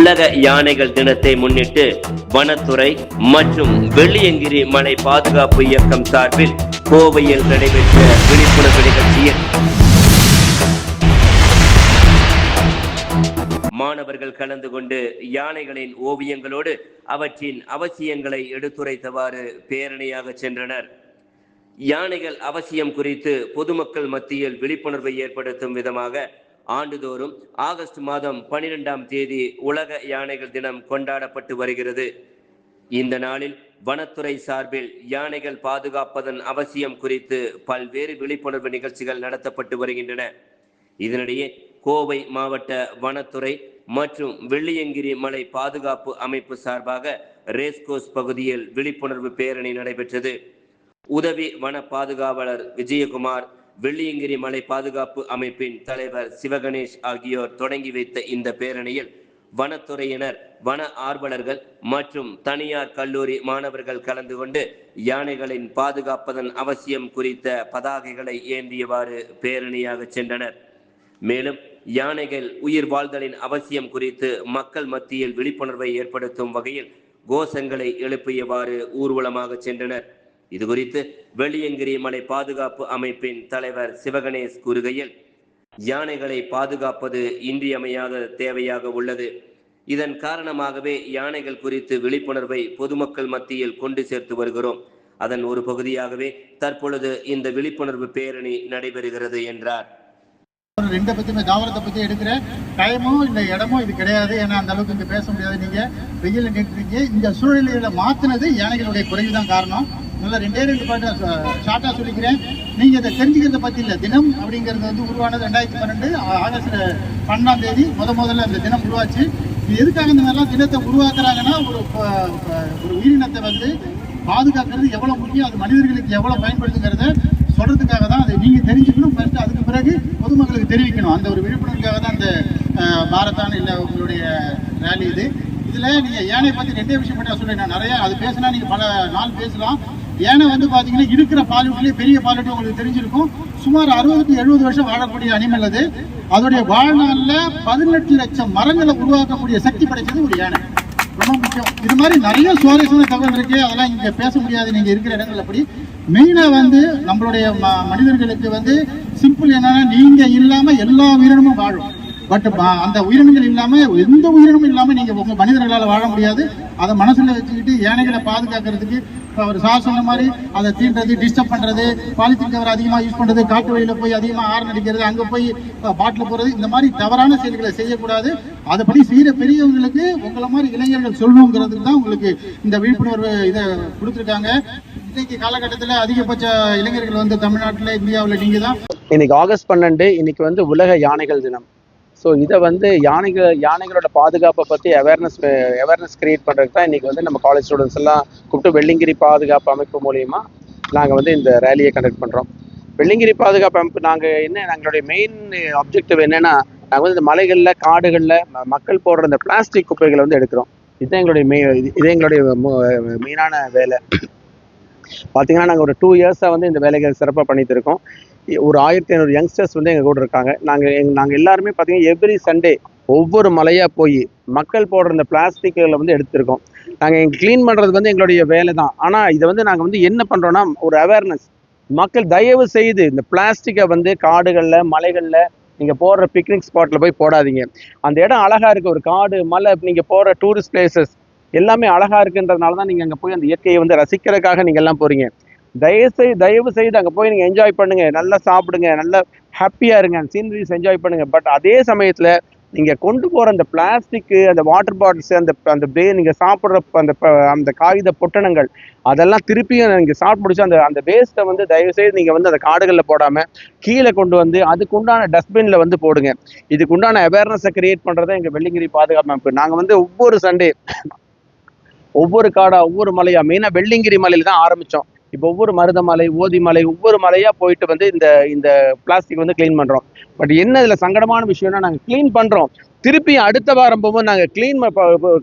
உலக யானைகள் தினத்தை முன்னிட்டு வனத்துறை மற்றும் வெள்ளியங்கிரி மலை பாதுகாப்பு இயக்கம் சார்பில் கோவையில் நடைபெற்ற விழிப்புணர்வு நிகழ்ச்சியில் மாணவர்கள் கலந்து கொண்டு யானைகளின் ஓவியங்களோடு அவற்றின் அவசியங்களை எடுத்துரைத்தவாறு பேரணியாக சென்றனர். யானைகள் அவசியம் குறித்து பொதுமக்கள் மத்தியில் விழிப்புணர்வை ஏற்படுத்தும் விதமாக ஆண்டுதோறும் ஆகஸ்ட் மாதம் 12ஆம் தேதி உலக யானைகள் தினம் கொண்டாடப்பட்டு வருகிறது. இந்த நாளில் வனத்துறை சார்பில் யானைகள் பாதுகாப்பதன் அவசியம் குறித்து பல்வேறு விழிப்புணர்வு நிகழ்ச்சிகள் நடத்தப்பட்டு வருகின்றன. இதனிடையே கோவை மாவட்ட வனத்துறை மற்றும் வெள்ளியங்கிரி மலை பாதுகாப்பு அமைப்பு சார்பாக ரேஸ்கோஸ் பகுதியில் விழிப்புணர்வு பேரணி நடைபெற்றது. உதவி வன பாதுகாவலர் விஜயகுமார், வெள்ளியங்கிரி மலை பாதுகாப்பு அமைப்பின் தலைவர் சிவகணேஷ் ஆகியோர் தொடங்கி வைத்த இந்த பேரணியில் வனத்துறையினர், வன ஆர்வலர்கள் மற்றும் தனியார் கல்லூரி மாணவர்கள் கலந்து கொண்டு யானைகளின் பாதுகாப்பதன் அவசியம் குறித்த பதாகைகளை ஏந்தியவாறு பேரணியாக சென்றனர். மேலும் யானைகள் உயிர் வாழ்தலின் அவசியம் குறித்து மக்கள் மத்தியில் விழிப்புணர்வை ஏற்படுத்தும் வகையில் கோஷங்களை எழுப்பியவாறு ஊர்வலமாக சென்றனர். இது குறித்து வெள்ளியங்கிரி மலை பாதுகாப்பு அமைப்பின் தலைவர் சிவகணேஷ் கூறுகையில், யானைகளை பாதுகாப்பது இன்றியமையாத தேவையாக உள்ளது. இதன் காரணமாகவே யானைகள் குறித்து விழிப்புணர்வை பொதுமக்கள் மத்தியில் கொண்டு சேர்த்து வருகிறோம். அதன் ஒரு பகுதியாகவே தற்பொழுது இந்த விழிப்புணர்வு பேரணி நடைபெறுகிறது என்றார். ரெண்டை பத்தியுமே தாவரத்தை பத்தி எடுக்கிற டைமும் இந்த இடமும் இது கிடையாது. ஏன்னா அந்த அளவுக்கு இங்க பேச முடியாது. நீங்க வெயில நின்றுருக்கீங்க. இந்த சூழ்நிலையில மாத்தினது யானைகளுடைய குறைவுதான் காரணம். நல்லா ரெண்டு பாட்டு ஷார்ட்டா சொல்லிக்கிறேன். நீங்க இதை தெரிஞ்சுக்கிறத பத்தி இல்ல. தினம் அப்படிங்கிறது வந்து உருவானது 2012 ஆகஸ்ட் 12ஆம் தேதி முதல்ல அந்த தினம் உருவாச்சு. இது எதுக்காக இந்த மாதிரிலாம் தினத்தை உருவாக்குறாங்கன்னா, ஒரு உயிரினத்தை வந்து பாதுகாக்கிறது எவ்வளவு முக்கியம், அது மனிதர்களுக்கு எவ்வளவு பயன்படுத்துங்கிறத சொல்றதுக்காக தான். அதை நீங்க தெரிஞ்சுக்கணும். ஃபர்ஸ்ட் அதுக்கு பிறகு பொதுமக்களுக்கு தெரிவிக்கணும். அந்த ஒரு விழிப்புணர்வுக்காக தான் அந்த மாரத்தான் இல்லை உங்களுடைய ரேலி இது. இதுல நீங்க யானை பத்தி ரெண்டே விஷயம் மட்டும் சொல்றேன். நான் நிறைய அது பேசினா நீங்க பல நாள் பேசலாம். யானை வந்து பாத்தீங்கன்னா இருக்கிற பாலூட்டிலேயே பெரிய பாலூட்டி உங்களுக்கு தெரிஞ்சிருக்கும். சுமார் 60 to 70 வருஷம் வாழக்கூடிய அனிமல் அது. அதோடைய வாழ்நாள்ல 18 லட்சம் மரங்களை உருவாக்கக்கூடிய சக்தி படைச்சது ஒரு யானை. ரொம்ப முக்கியம். இது மாதிரி நிறைய சுவாரஸ்யமான தகவல் இருக்கு. அதெல்லாம் இங்க பேச முடியாது நீங்க இருக்கிற இடங்கள். அப்படி மெயினா வந்து நம்மளுடைய மனிதர்களுக்கு வந்து சிம்பிள் என்னன்னா, நீங்க இல்லாம எல்லா உயிரினமும் வாழும். பட் அந்த உயிரினங்கள் இல்லாம எந்த உயிரினமும் இல்லாம நீங்க உங்க மனிதர்களால் வாழ முடியாது. அதை மனசுல வச்சுக்கிட்டு யானைகளை பாதுகாக்கிறதுக்கு ஒரு சார் சொன்ன மாதிரி அதை தீண்டுறது, டிஸ்டர்ப் பண்றது, பாலித்தீன் கவர் அதிகமா யூஸ் பண்றது, காட்டு வழியில போய் அதிகமா ஆறு அடிக்கிறது, அங்க போய் பாட்டில் போறது, இந்த மாதிரி தவறான செயல்களை செய்யக்கூடாது. அதுபடி செய்யற பெரியவங்களுக்கு உங்களை மாதிரி இளைஞர்கள் சொல்லணுங்கிறதுக்கு தான் உங்களுக்கு இந்த விழிப்புணர்வு இதை கொடுத்துருக்காங்க. இன்னைக்கு காலகட்டத்தில் அதிகபட்ச இளைஞர்கள் வந்து தமிழ்நாட்டில், இந்தியாவில் நீங்க தான். இன்னைக்கு ஆகஸ்ட் 12 இன்னைக்கு வந்து உலக யானைகள் தினம். ஸோ இதை வந்து யானைகளோட பாதுகாப்பை பற்றி அவேர்னஸ் கிரியேட் பண்ணுறதுக்கு தான் இன்றைக்கி வந்து நம்ம காலேஜ் ஸ்டூடெண்ட்ஸ் எல்லாம் கூப்பிட்டு வெள்ளியங்கிரி பாதுகாப்பு அமைப்பு மூலிமா நாங்கள் வந்து இந்த ரேலியை கண்டக்ட் பண்ணுறோம். வெள்ளியங்கிரி பாதுகாப்பு அமைப்பு எங்களுடைய மெயின் ஆப்ஜெக்டிவ் என்னென்னா, நாங்கள் வந்து இந்த மலைகளில், காடுகளில் மக்கள் போடுற இந்த பிளாஸ்டிக் குப்பைகளை வந்து எடுக்கிறோம். இதுதான் எங்களுடைய மெயினான வேலை. பார்த்தீங்கன்னா நாங்கள் ஒரு 2 இயர்ஸாக வந்து இந்த வேலைகள் சிறப்பாக பண்ணிட்டு இருக்கோம். ஒரு 1500 யங்ஸ்டர்ஸ் வந்து எங்கள் கூட இருக்காங்க. நாங்கள் எல்லாருமே பார்த்தீங்கன்னா எவ்ரி சண்டே ஒவ்வொரு மலையாக போய் மக்கள் போடுற இந்த பிளாஸ்டிக்குகளை வந்து எடுத்திருக்கோம். நாங்கள் க்ளீன் பண்ணுறது வந்து எங்களுடைய வேலை தான். ஆனால் இதை வந்து நாங்கள் வந்து என்ன பண்ணுறோன்னா, ஒரு அவேர்னஸ். மக்கள் தயவு செய்து இந்த பிளாஸ்டிக்கை வந்து காடுகளில், மலைகளில் நீங்கள் போடுற பிக்னிக் ஸ்பாட்டில் போய் போடாதீங்க. அந்த இடம் அழகாக இருக்குது. ஒரு காடு, மலை, நீங்கள் போகிற டூரிஸ்ட் பிளேசஸ் எல்லாமே அழகாக இருக்குன்றதுனால தான் நீங்கள் அங்கே போய் அந்த இயற்கையை வந்து ரசிக்கிறதுக்காக நீங்கள் எல்லாம் போகிறீங்க. தயவு செய்து அங்கே போய் நீங்கள் என்ஜாய் பண்ணுங்க, நல்லா சாப்பிடுங்க, நல்லா ஹாப்பியாக இருங்க, சீனரிஸ் என்ஜாய் பண்ணுங்க. பட் அதே சமயத்தில் நீங்கள் கொண்டு போகிற அந்த பிளாஸ்டிக்கு, அந்த வாட்டர் பாட்டில்ஸ், நீங்கள் சாப்பிட்ற அந்த காகித பொட்டணங்கள் அதெல்லாம் திருப்பியும் நீங்கள் சாப்பிட்டு முடிச்சு அந்த வேஸ்ட்டை வந்து தயவு செய்து நீங்கள் வந்து அந்த காடுகளில் போடாமல் கீழே கொண்டு வந்து அதுக்குண்டான டஸ்ட்பினில் வந்து போடுங்க. இதுக்குண்டான அவேர்னஸை கிரியேட் பண்ணுறதை எங்கள் வெள்ளியங்கிரி பாதுகாப்பு அமைப்பு. நாங்கள் வந்து ஒவ்வொரு சண்டே ஒவ்வொரு காடா, ஒவ்வொரு மலையா, மெயினாக வெள்ளியங்கிரி மலையில் தான் ஆரம்பித்தோம். இப்போ ஒவ்வொரு மருதமலை, ஓதிமலை, ஒவ்வொரு மலையாக போயிட்டு வந்து இந்த பிளாஸ்டிக் வந்து க்ளீன் பண்ணுறோம். பட் என்ன இதில் சங்கடமான விஷயம்னா, நாங்கள் க்ளீன் பண்ணுறோம், திருப்பி அடுத்த வாரம் போகும்போது நாங்கள் க்ளீன்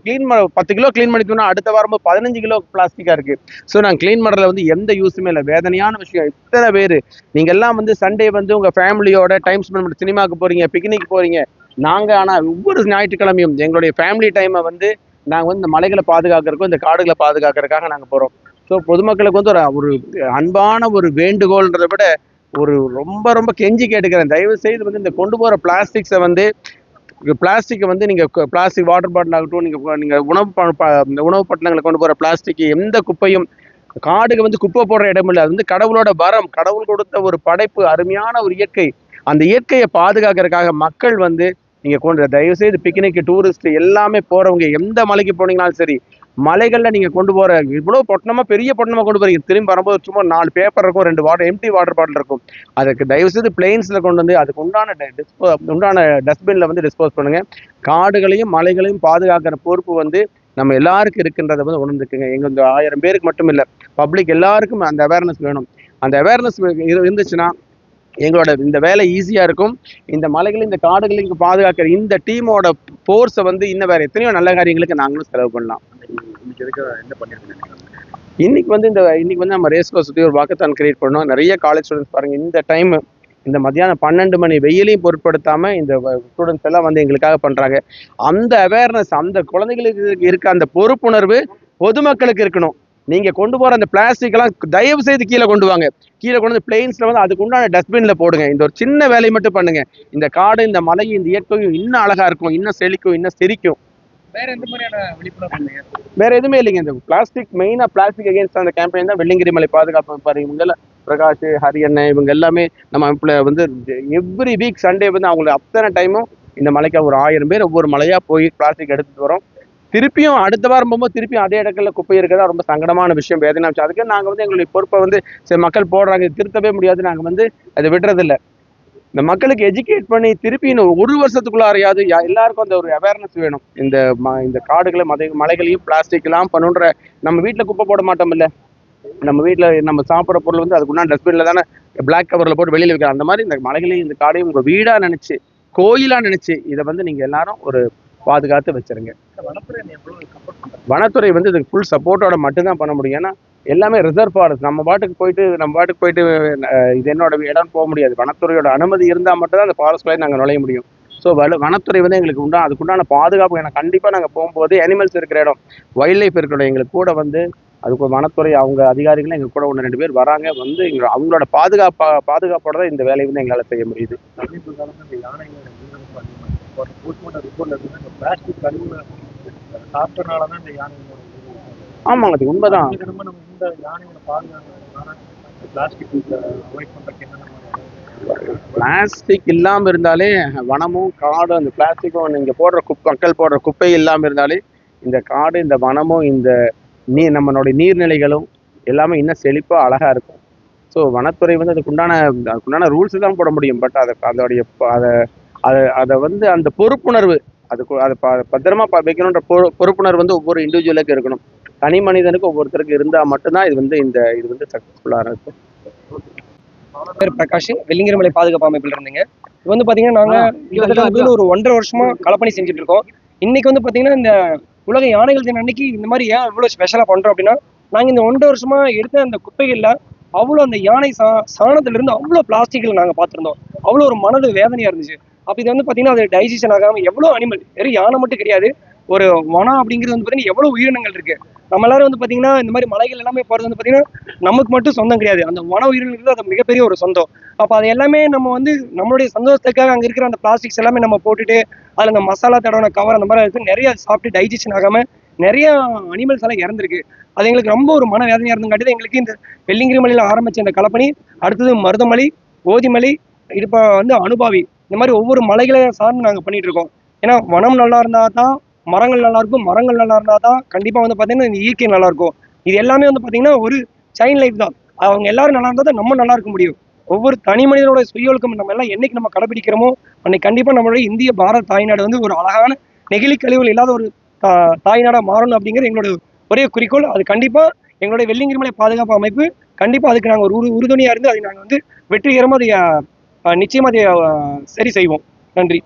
10 கிலோ க்ளீன் பண்ணிட்டோம்னா அடுத்த வாரம் 15 கிலோ பிளாஸ்டிக்காக இருக்குது. ஸோ நாங்கள் க்ளீன் பண்ணுறதுல வந்து எந்த யூஸுமே இல்லை. வேதனையான விஷயம். இத்தனை பேர் நீங்கள் எல்லாம் வந்து சண்டே வந்து உங்கள் ஃபேமிலியோட டைம் ஸ்பெண்ட் பண்ணி சினிமாவுக்கு போகிறீங்க, பிக்னிக் போகிறீங்க, நாங்கள் ஆனால் ஒவ்வொரு ஞாயிற்றுக்கிழமையும் எங்களுடைய ஃபேமிலி டைமை வந்து நாங்கள் வந்து இந்த மலைகளை பாதுகாக்கிறதுக்கும் இந்த காடுகளை பாதுகாக்கிறதுக்காக நாங்கள் போகிறோம். ஸோ பொதுமக்களுக்கு வந்து ஒரு அன்பான ஒரு வேண்டுகோள்ன்றதை விட ஒரு ரொம்ப ரொம்ப கெஞ்சி கேட்டுக்கிறேன், தயவு செய்து வந்து இந்த கொண்டு போகிற பிளாஸ்டிக்ஸை வந்து பிளாஸ்டிக்கை வந்து நீங்கள் பிளாஸ்டிக் வாட்டர் பாட்டில் ஆகட்டும், நீங்கள் உணவு பட்டணங்களை கொண்டு போகிற பிளாஸ்டிக் எந்த குப்பையும் காடுக்கு வந்து குப்பை போடுற இடம் இல்லை. அது வந்து கடவுளோட வரம், கடவுள் கொடுத்த ஒரு படைப்பு, அருமையான ஒரு இயற்கை. அந்த இயற்கையை பாதுகாக்கிறதுக்காக மக்கள் வந்து நீங்கள் கொண்டு தயவு செய்து பிக்னிக் டூரிஸ்ட் எல்லாமே போகிறவங்க எந்த மலைக்கு போனீங்கனாலும் சரி, மலைகளில் நீங்கள் கொண்டு போகிற இவ்வளோ பொட்டணமாக பெரிய பொட்டணமாக கொண்டு போகிறீங்க, திரும்பி வரும்போது சும்மா 4 பேப்பர் இருக்கும், 2 எம்டி வாட்டர் பாட்டில் இருக்கும். அதுக்கு தயவுசெய்து பிளெயின்ஸில் கொண்டு வந்து அதுக்கு உண்டான டஸ்ட்பினில் வந்து டிஸ்போஸ் பண்ணுங்கள். காடுகளையும் மலைகளையும் பாதுகாக்கிற பொறுப்பு வந்து நம்ம எல்லாருக்கும் இருக்குன்றதை வந்து உணர்ந்துக்குங்க. எங்கள் இந்த 1000 பேருக்கு மட்டும் இல்லை, பப்ளிக் எல்லாருக்கும் அந்த அவேர்னஸ் வேணும். அந்த அவேர்னஸ் இருந்துச்சுன்னா எங்களோட இந்த வேலை ஈஸியாக இருக்கும். இந்த மலைகளை இந்த காடுகளுக்கு பாதுகாக்கிற இந்த டீமோட ஃபோர்ஸை வந்து இன்னும் வேறு எத்தனையோ நல்ல காரியங்களுக்கு நாங்களும் செலவு பண்ணலாம். இன்னைக்கு வந்து நம்ம ரேஸ் கோர்ஸ் சுற்றி ஒரு வாக்கத்தான் கிரியேட் பண்ணோம். நிறைய காலேஜ் ஸ்டூடெண்ட்ஸ் பாருங்க, இந்த டைம் இந்த மத்தியானம் 12 மணி வெயிலையும் பொருட்படுத்தாமல் இந்த ஸ்டூடெண்ட்ஸ் எல்லாம் வந்து எங்களுக்காக பண்ணுறாங்க. அந்த அவேர்னஸ், அந்த குழந்தைகளுக்கு இருக்க அந்த பொறுப்புணர்வு பொதுமக்களுக்கு இருக்கணும். நீங்கள் கொண்டு போகிற அந்த பிளாஸ்டிக் எல்லாம் தயவு செய்து கீழே கொண்டு வாங்க. கீழே கொண்டு வந்து பிளெயின்ஸில் வந்து அதுக்கு உண்டான டஸ்ட்பினில் போடுங்க. இந்த ஒரு சின்ன வேலையை மட்டும் பண்ணுங்க. இந்த காடு, இந்த மலை, இந்த இயற்கையும் இன்னும் அழகாக இருக்கும், இன்னும் செழிக்கும், இன்னும் செரிக்கும். வேற எந்த மாதிரியான விழிப்புணர்வு? வேற எதுவுமே இல்லைங்க. இந்த மெயினாக பிளாஸ்டிக் அகேன்ஸ்ட் அந்த கேம்பெயின் தான் வெள்ளிங்கிரி மலை பாதுகாப்பு பாரு. இவங்க பிரகாஷ், ஹரியண்ணன், இவங்க எல்லாமே நம்ம அமைப்பில் வந்து எவ்ரி வீக் சண்டே வந்து அவங்களுக்கு அத்தனை டைமும் இந்த மலைக்கு ஒரு 1000 பேர் ஒவ்வொரு மலையாக போய் பிளாஸ்டிக் எடுத்துகிட்டு வரோம். திருப்பியும் அடுத்த வாரம் போகும்போது திருப்பியும் அதே இடத்துல குப்பை இருக்கிறதா ரொம்ப சங்கடமான விஷயம், வேதனை விஷயம். அதுக்கு நாங்கள் வந்து எங்களுடைய பொறுப்பை வந்து சரி மக்கள் போடுறாங்க, திருத்தவே முடியாது, நாங்கள் வந்து அதை விடுறதில்லை. இந்த மக்களுக்கு எஜுகேட் பண்ணி திருப்பி இன்னும் 1 வருஷத்துக்குள்ளாரையாவது எல்லாருக்கும் அந்த ஒரு அவேர்னஸ் வேணும். இந்த காடுகளை மலைகளையும் பிளாஸ்டிக் எல்லாம் பண்ணுன்ற நம்ம வீட்டில் குப்பை போட மாட்டோம் இல்லை, நம்ம வீட்டில் நம்ம சாப்பிட்ற பொருள் வந்து அதுக்குன்னா டஸ்ட்பினில் தானே பிளாக் கவரில் போட்டு வெளியில் வைக்கலாம். அந்த மாதிரி இந்த மலைகளையும் இந்த காடையும் உங்கள் வீடாக நினச்சி, கோயிலாக நினச்சி இதை வந்து நீங்கள் எல்லாரும் ஒரு பாதுகாத்து வச்சிருங்க. வனத்துறை வந்து இதுக்கு ஃபுல் சப்போர்ட்டோட மட்டும்தான் பண்ண முடியும். ஏன்னா எல்லாமே ரிசர்வ் ஃபாரஸ்ட். நம்ம பாட்டுக்கு போயிட்டு இது என்னோட இடம் போக முடியாது. வனத்துறையோட அனுமதி இருந்தால் மட்டும்தான் அந்த ஃபாரஸ்ட்குள்ளே நாங்கள் நுழைய முடியும். ஸோ வனத்துறை வந்து எங்களுக்கு அதுக்குண்டான பாதுகாப்பு. ஏன்னா கண்டிப்பாக நாங்கள் போகும்போது அனிமல்ஸ் இருக்கிற இடம், வைல்ட் லைஃப் இருக்கிற இடம், எங்களுக்கு கூட வந்து அதுக்கு வனத்துறை அவங்க அதிகாரிகளும் எங்கள் கூட 1-2 பேர் வராங்க. வந்து அவங்களோட பாதுகாப்போட தான் இந்த வேலையை வந்து எங்களால் செய்ய முடியுது. ஆமாங்க, அது உண்மைதான். பிளாஸ்டிக் இல்லாமல் இருந்தாலே வனமும் காடும், அந்த பிளாஸ்டிக்கும் இங்கே போடுற மக்கள் போடுற குப்பை இல்லாமல் இருந்தாலே இந்த காடு, இந்த வனமும், இந்த நம்மளுடைய நீர்நிலைகளும் எல்லாமே இன்னும் செழிப்பாக அழகாக இருக்கும். ஸோ வனத்துறை வந்து அதுக்குண்டான ரூல்ஸ் தான் போட முடியும். பட் அதை வந்து அந்த பொறுப்புணர்வு, அதை பத்திரமா வைக்கணுன்ற பொறுப்புணர்வு வந்து ஒவ்வொரு இண்டிவிஜுவலுக்கு இருக்கணும். தனி மனிதனுக்கு ஒவ்வொருத்தருக்கு இருந்தால் மட்டும்தான் இது வந்து சக்ஸஸ்ஃபுல்லாக இருக்கும். பேர் பிரகாஷ், வெள்ளிங்கிரி மலை பாதுகாப்பு அமைப்பில் இருந்தீங்க. இது வந்து பார்த்தீங்கன்னா நாங்கள் ஒரு 1.5 வருஷமா களப்பணி செஞ்சுட்டு இருக்கோம். இன்னைக்கு வந்து பார்த்தீங்கன்னா இந்த உலக யானைகள் தினம் அன்னைக்கு இந்த மாதிரி ஏன் இவ்வளோ ஸ்பெஷலாக பண்ணுறோம் அப்படின்னா, நாங்கள் இந்த 1.5 வருஷமா எடுத்த அந்த குப்பைகளில் அவ்வளோ அந்த யானை சாணத்திலிருந்து அவ்வளோ பிளாஸ்டிக்கில் நாங்கள் பார்த்துருந்தோம். அவ்வளோ ஒரு மனது வேதனையாக இருந்துச்சு. அப்போ இது வந்து பார்த்தீங்கன்னா அது டைஜஷன் ஆகாமல் எவ்வளோ அனிமல், வெறும் யானை மட்டும் கிடையாது, ஒரு வனம் அப்படிங்கிறது வந்து பார்த்தீங்கன்னா எவ்வளோ உயிரினங்கள் இருக்கு. நம்ம எல்லாரும் வந்து பார்த்தீங்கன்னா இந்த மாதிரி மலைகள் எல்லாமே போகிறது வந்து பார்த்தீங்கன்னா நமக்கு மட்டும் சொந்தம் கிடையாது, அந்த வன உயிரினங்களுக்கு அது மிகப்பெரிய ஒரு சொந்தம். அப்போ அது எல்லாமே நம்ம வந்து நம்மளுடைய சந்தோஷத்துக்காக அங்கே இருக்கிற அந்த பிளாஸ்டிக்ஸ் எல்லாமே நம்ம போட்டுட்டு அதில் அந்த மசாலா தடவை கவர் அந்த மாதிரி இருக்கு, நிறைய சாப்பிட்டு டைஜஷன் ஆகாமல் நிறைய அனிமல்ஸ் எல்லாம் இறந்துருக்கு. அது எங்களுக்கு ரொம்ப ஒரு மன வேதனையாக இருந்துங்காட்டி எங்களுக்கு இந்த வெள்ளிங்கிரி மலையில் ஆரம்பிச்ச இந்த களப்பணி அடுத்தது மருதமலை, ஓதிமலை, இப்போ வந்து அனுபாவி, இந்த மாதிரி ஒவ்வொரு மலைகளை சார்ந்து நாங்கள் பண்ணிட்டு இருக்கோம். ஏன்னா வனம் நல்லா இருந்தால் தான் மரங்கள் நல்லா இருக்கும், மரங்கள் நல்லா இருந்தால் தான் கண்டிப்பாக வந்து பார்த்தீங்கன்னா இந்த இயற்கை நல்லா இருக்கும். இது எல்லாமே வந்து பார்த்தீங்கன்னா ஒரு சைன் லைஃப் தான். அவங்க எல்லாரும் நல்லா இருந்தால் தான் நம்ம நல்லா இருக்க முடியும். ஒவ்வொரு தனி மனிதனோட சுய ஒழுக்கம் நம்ம எல்லாம் என்னைக்கு நம்ம கடைபிடிக்கிறோமோ அன்னைக்கு கண்டிப்பாக நம்மளுடைய இந்திய பாரத தாய்நாடு வந்து ஒரு அழகான நெகிழி கழிவுகள் இல்லாத ஒரு தாய்நாடாக மாறணும் அப்படிங்கிற எங்களோட ஒரே குறிக்கோள். அது கண்டிப்பாக எங்களுடைய வெள்ளிங்கிரி மலை பாதுகாப்பு அமைப்பு கண்டிப்பாக அதுக்கு நாங்கள் ஒரு உறுதுணையாக இருந்து அதை நாங்கள் வந்து வெற்றிகரமாக அதை நிச்சயமாக அதை சரி செய்வோம். நன்றி.